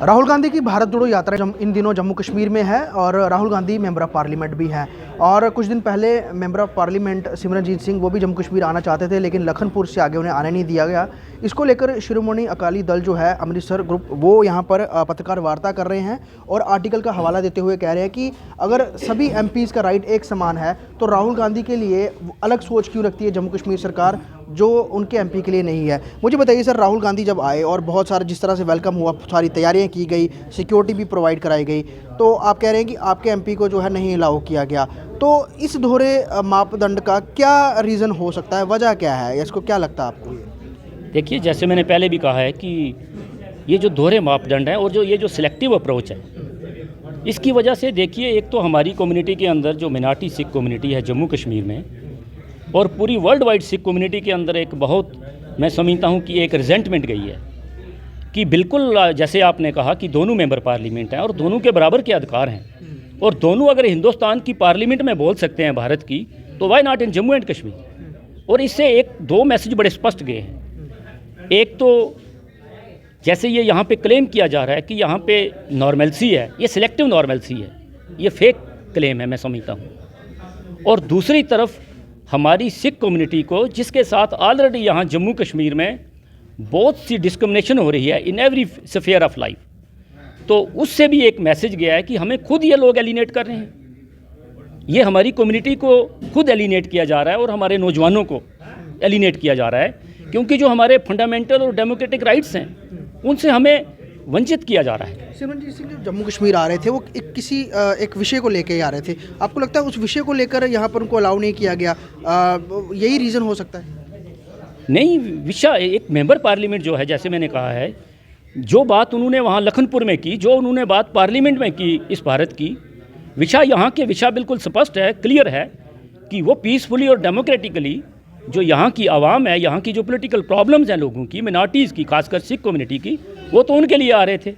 राहुल गांधी की भारत जोड़ो यात्रा इन दिनों जम्मू कश्मीर में है और Rahul Gandhi member of parliament भी हैं। और कुछ दिन पहले member of parliament Simranjeet Singh वो भी जम्मू कश्मीर आना चाहते थे, लेकिन लखनपुर से आगे उन्हें आने नहीं दिया गया। इसको लेकर शिरोमणि अकाली दल जो है अमृतसर ग्रुप वो यहाँ पर पत्रकार वार्ता कर रहे हैं और आर्टिकल का हवाला देते हुए कह रहे हैं कि अगर सभी एमपीज़ का राइट एक समान है तो राहुल गांधी के लिए अलग सोच क्यों रखती है जम्मू कश्मीर सरकार, जो उनके एमपी के लिए नहीं है। मुझे बताइए सर, राहुल गांधी जब आए और बहुत सारा जिस तरह से वेलकम हुआ, सारी तैयारियां की गई, सिक्योरिटी भी प्रोवाइड कराई गई, तो आप कह रहे हैं कि आपके एमपी को जो है नहीं अलाउ किया गया। तो इस दोहरे मापदंड का क्या रीज़न हो सकता है, वजह क्या है, इसको क्या लगता है आपको? देखिए, जैसे मैंने पहले भी कहा है कि ये जो दोहरे मापदंड है और ये जो सिलेक्टिव अप्रोच है, इसकी वजह से देखिए, एक तो हमारी कम्युनिटी के अंदर जो मिनाटी सिख कम्युनिटी है जम्मू कश्मीर में और पूरी वर्ल्ड वाइड सिख कम्युनिटी के अंदर एक बहुत, मैं समझता हूँ कि एक रिजेंटमेंट गई है कि बिल्कुल जैसे आपने कहा कि दोनों मेंबर पार्लियामेंट हैं और दोनों के बराबर के अधिकार हैं और दोनों अगर हिंदुस्तान की पार्लियामेंट में बोल सकते हैं भारत की, तो why not in Jammu and Kashmir. और इससे एक दो मैसेज बड़े स्पष्ट गए हैं। एक तो जैसे ये यहाँ पे क्लेम किया जा रहा है कि यहाँ पे नॉर्मलसी है, ये सिलेक्टिव नॉर्मलसी है, ये फेक क्लेम है, मैं समझता हूँ। और दूसरी तरफ हमारी सिख कम्युनिटी को, जिसके साथ ऑलरेडी यहाँ जम्मू कश्मीर में बहुत सी डिस्क्रिमिनेशन हो रही है in every sphere of life, तो उससे भी एक मैसेज गया है कि हमें खुद ये लोग एलिनेट कर रहे हैं। ये हमारी कम्युनिटी को खुद एलिनेट किया जा रहा है और हमारे नौजवानों को एलिनेट किया जा रहा है, क्योंकि जो हमारे फंडामेंटल और डेमोक्रेटिक राइट्स हैं उनसे हमें वंचित किया जा रहा है। सिमरनजीत सिंह जब जम्मू कश्मीर आ रहे थे वो एक विषय को लेकर ही आ रहे थे, आपको लगता है उस विषय को लेकर यहाँ पर उनको अलाउ नहीं किया गया, यही रीज़न हो सकता है? नहीं, विषय एक मेंबर पार्लियामेंट जो है, जैसे मैंने कहा है, जो बात उन्होंने वहाँ लखनपुर में की, जो उन्होंने बात पार्लियामेंट में की इस भारत की, विषय यहाँ के विषय बिल्कुल स्पष्ट है, क्लियर है कि वो पीसफुली और डेमोक्रेटिकली जो यहाँ की आवाम है, यहाँ की जो पॉलिटिकल प्रॉब्लम्स हैं लोगों की, मिनॉरिटीज़ की, खासकर सिख कम्युनिटी की, वो तो उनके लिए आ रहे थे।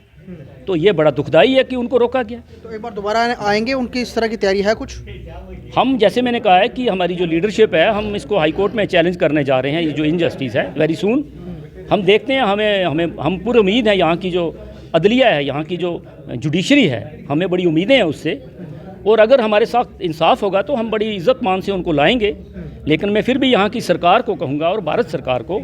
तो ये बड़ा दुखदाई है कि उनको रोका गया। तो एक बार दोबारा आएंगे, उनकी इस तरह की तैयारी है कुछ? हम, जैसे मैंने कहा है कि हमारी जो लीडरशिप है, हम इसको हाई कोर्ट में चैलेंज करने जा रहे हैं, ये जो इनजस्टिस है, वेरी सून हम देखते हैं। हम पूरी उम्मीद है, यहाँ की जो अदलिया है, यहाँ की जो जुडिशरी है, हमें बड़ी उम्मीदें हैं उससे, और अगर हमारे साथ इंसाफ होगा तो हम बड़ी इज्जत मान से उनको लाएंगे। लेकिन मैं फिर भी यहाँ की सरकार को कहूँगा और भारत सरकार को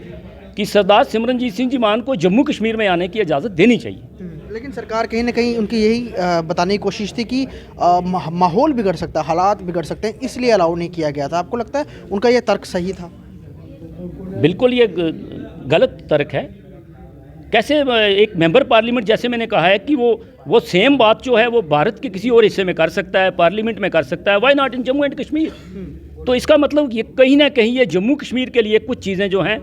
कि सरदार सिमरनजीत सिंह जी मान को जम्मू कश्मीर में आने की इजाज़त देनी चाहिए। लेकिन सरकार कहीं ना कहीं उनकी यही बताने की कोशिश थी कि माहौल बिगड़ सकता है, हालात बिगड़ सकते हैं, इसलिए अलाउ नहीं किया गया था। आपको लगता है उनका ये तर्क सही था? बिल्कुल ये गलत तर्क है। कैसे एक मेंबर पार्लियामेंट, जैसे मैंने कहा है कि वो सेम बात जो है वो भारत के किसी और हिस्से में कर सकता है, पार्लियामेंट में कर सकता है, why not in Jammu and Kashmir. तो इसका मतलब ये कहीं ना कहीं ये जम्मू कश्मीर के लिए कुछ चीज़ें जो हैं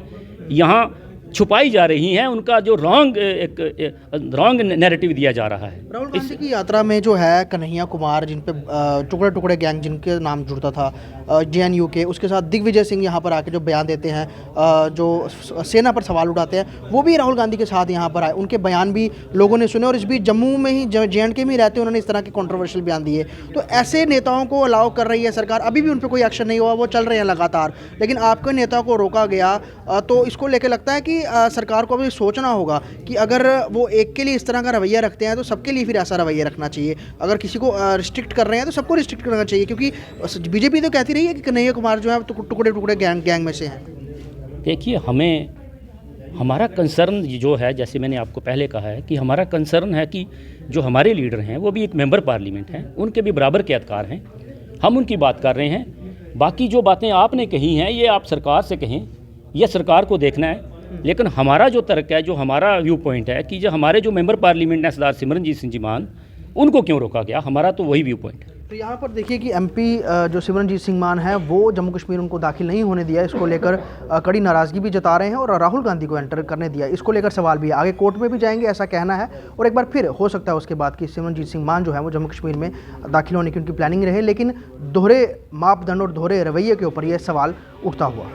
यहाँ छुपाई जा रही हैं, उनका जो रॉन्ग नैरेटिव दिया जा रहा है। राहुल गांधी की यात्रा में जो है कन्हैया कुमार, जिन पे टुकड़े टुकड़े गैंग जिनके नाम जुड़ता था, JNU के, उसके साथ दिग्विजय सिंह यहाँ पर आके जो बयान देते हैं, जो सेना पर सवाल उठाते हैं, वो भी राहुल गांधी के साथ यहाँ पर आए, उनके बयान भी लोगों ने सुने। और इस बीच जम्मू में ही JNK में ही रहते उन्होंने इस तरह के कंट्रोवर्शियल बयान दिए। तो ऐसे नेताओं को अलाउ कर रही है सरकार, अभी भी उन पर कोई एक्शन नहीं हुआ, वो चल रहे हैं लगातार, लेकिन आपके नेता को रोका गया। तो इसको लेकर लगता है कि सरकार को अभी सोचना होगा कि अगर वो एक के लिए इस तरह का रवैया रखते हैं तो सबके लिए फिर ऐसा रवैया रखना चाहिए। अगर किसी को रिस्ट्रिक्ट कर रहे हैं तो सबको रिस्ट्रिक्ट करना चाहिए, क्योंकि बीजेपी तो कहती रही है कि कन्हैया कुमार जो है टुकड़े टुकड़े गैंग में से हैं। देखिए, हमारा कंसर्न जो है, जैसे मैंने आपको पहले कहा है कि हमारा कंसर्न है कि जो हमारे लीडर हैं वो भी एक मेंबर पार्लियामेंट हैं, उनके भी बराबर के अधिकार हैं, हम उनकी बात कर रहे हैं। बाकी जो बातें आपने कही हैं ये आप सरकार से कहें, यह सरकार को देखना है। लेकिन हमारा जो तर्क है, जो हमारा व्यू पॉइंट है कि जो हमारे जो मेंबर पार्लियामेंट हैं सरदार सिमरनजीत सिंह जी मान, उनको क्यों रोका गया, हमारा तो वही व्यू पॉइंट है। तो यहाँ पर देखिए कि MP जो सिमरनजीत सिंह मान है वो जम्मू कश्मीर उनको दाखिल नहीं होने दिया, इसको लेकर कड़ी नाराज़गी भी जता रहे हैं और राहुल गांधी को एंटर करने दिया, इसको लेकर सवाल भी है। आगे कोर्ट में भी जाएंगे ऐसा कहना है, और एक बार फिर हो सकता है उसके बाद कि सिमरनजीत सिंह मान जो है वो जम्मू कश्मीर में दाखिल होने की उनकी प्लानिंग रहे। लेकिन दोहरे मापदंड और दोहरे रवैये के ऊपर यह सवाल उठता हुआ।